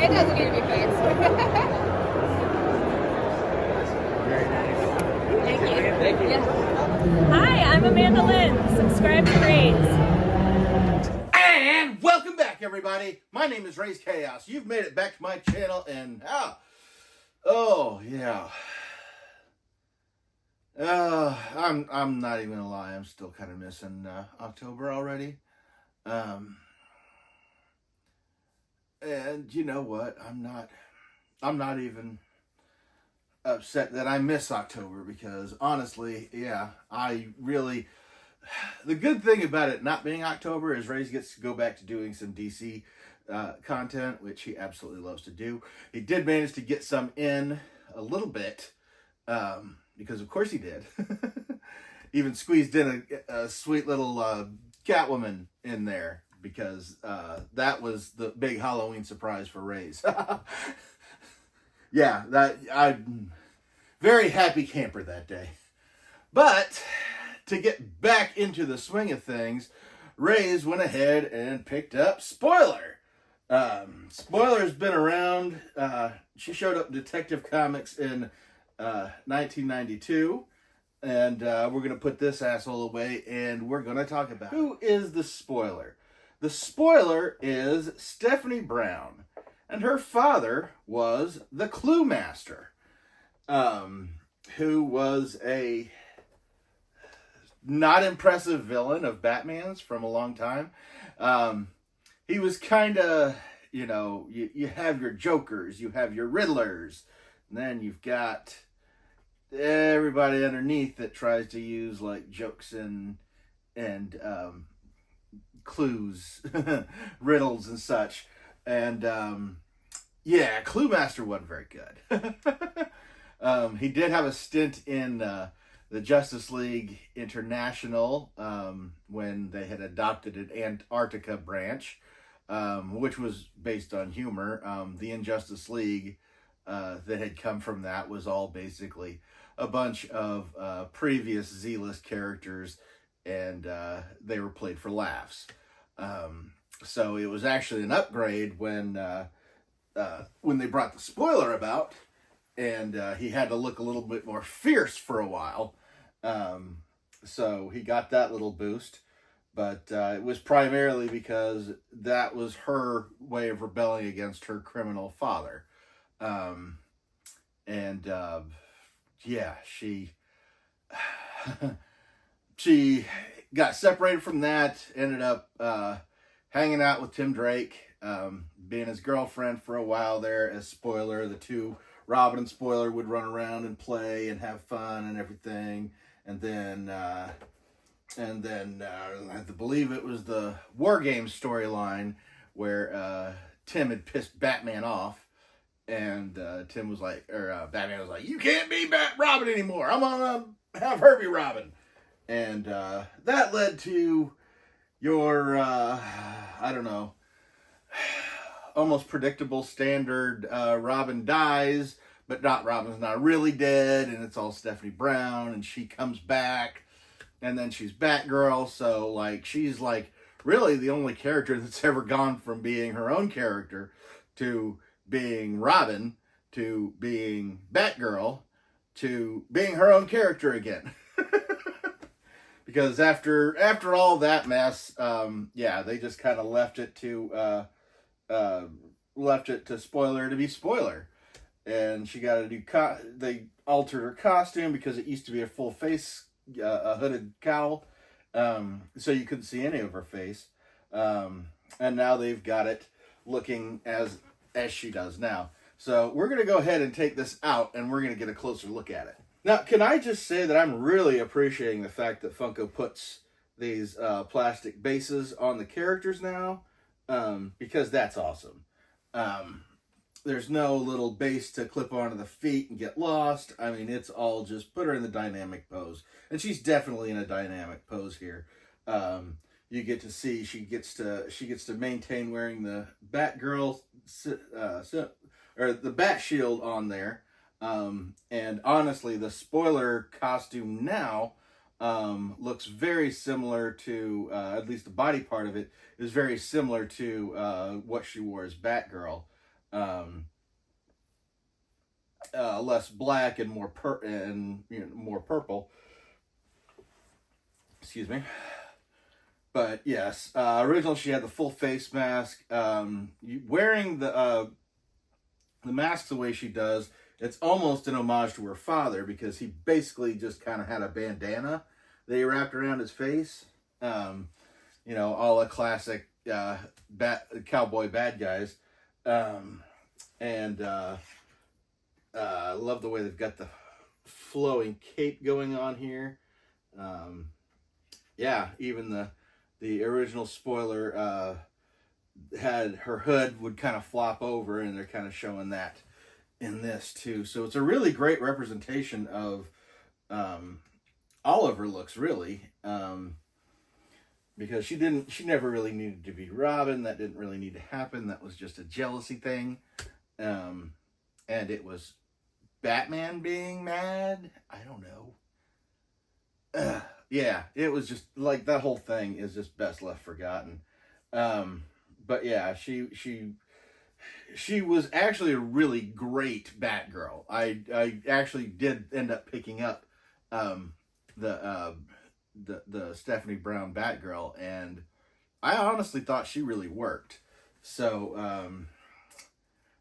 It doesn't need to be fixed. Very nice. Thank you. Thank you. Yeah. Hi, I'm Amanda Lynne. Subscribe to Raze. And welcome back, everybody. My name is Raze Chaos. You've made it back to my channel, and oh yeah. I'm not even gonna lie. I'm still kind of missing October already. And you know what? I'm not even upset that I miss October, because honestly, yeah, the good thing about it not being October is Raze gets to go back to doing some DC content, which he absolutely loves to do. He did manage to get some in a little bit, because of course he did. Even squeezed in a sweet little Catwoman in there, because that was the big Halloween surprise for Raze. Yeah, I'm very happy camper that day. But to get back into the swing of things, Raze went ahead and picked up Spoiler. Spoiler's been around. She showed up in Detective Comics in 1992. And we're going to put this asshole away, and we're going to talk about who is the Spoiler. The Spoiler is Stephanie Brown, and her father was the Clue Master, who was a not impressive villain of Batman's from a long time. He was kind of, you have your Jokers, you have your Riddlers, and then you've got everybody underneath that tries to use like jokes and clues, riddles and such. And yeah, Clue Master wasn't very good. He did have a stint in the Justice League International when they had adopted an Antarctica branch, which was based on humor. The Injustice League that had come from that was all basically a bunch of previous Z-list characters, and they were played for laughs. So it was actually an upgrade when they brought the Spoiler about, and he had to look a little bit more fierce for a while. So he got that little boost, but it was primarily because that was her way of rebelling against her criminal father. Yeah, she got separated from that, ended up hanging out with Tim Drake, being his girlfriend for a while there as Spoiler. The two, Robin and Spoiler, would run around and play and have fun and everything. And then I believe it was the War Games storyline where Tim had pissed Batman off. And Batman was like, you can't be Robin anymore. I'm gonna have her be Robin. And that led to your, I don't know, almost predictable standard Robin dies, but Robin's not really dead, and it's all Stephanie Brown, and she comes back, and then she's Batgirl, so like she's like really the only character that's ever gone from being her own character to being Robin, to being Batgirl, to being her own character again. Because after all that mess, yeah, they just kind of left it to Spoiler to be Spoiler, and she got a new they altered her costume because it used to be a full face, a hooded cowl, so you couldn't see any of her face, and now they've got it looking as she does now. So we're going to go ahead and take this out, and we're going to get a closer look at it. Now, can I just say that I'm really appreciating the fact that Funko puts these plastic bases on the characters now, because that's awesome. There's no little base to clip onto the feet and get lost. I mean, it's all just put her in the dynamic pose. And she's definitely in a dynamic pose here. You get to see she gets to maintain wearing the Batgirl or the Bat Shield on there. And honestly, the Spoiler costume now looks very similar to, at least the body part of it is very similar to what she wore as Batgirl. less black and more more purple. Excuse me. But yes, originally she had the full face mask. Wearing the mask the way she does, it's almost an homage to her father, because he basically just kind of had a bandana that he wrapped around his face. All the classic cowboy bad guys. I love the way they've got the flowing cape going on here. Even the original spoiler had her hood would kind of flop over, and they're kind of showing that in this too. So it's a really great representation of all of her looks, really. Because she never really needed to be Robin. That didn't really need to happen. That was just a jealousy thing. And it was Batman being mad. I don't know. Yeah, it was just like, that whole thing is just best left forgotten. But yeah, she was actually a really great Batgirl. I actually did end up picking up the Stephanie Brown Batgirl, and I honestly thought she really worked. So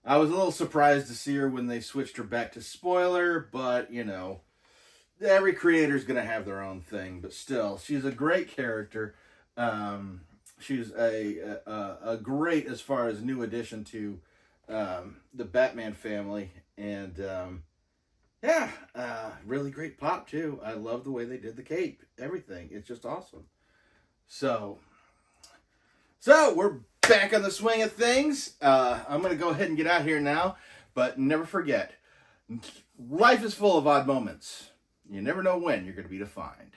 I was a little surprised to see her when they switched her back to spoiler, but every creator's gonna have their own thing. But still, she's a great character. She's a great, as far as new addition to the Batman family, and really great pop too. I love the way they did the cape, everything. It's just awesome. So we're back on the swing of things. I'm gonna go ahead and get out here now, but never forget, life is full of odd moments. You never know when you're gonna be defined.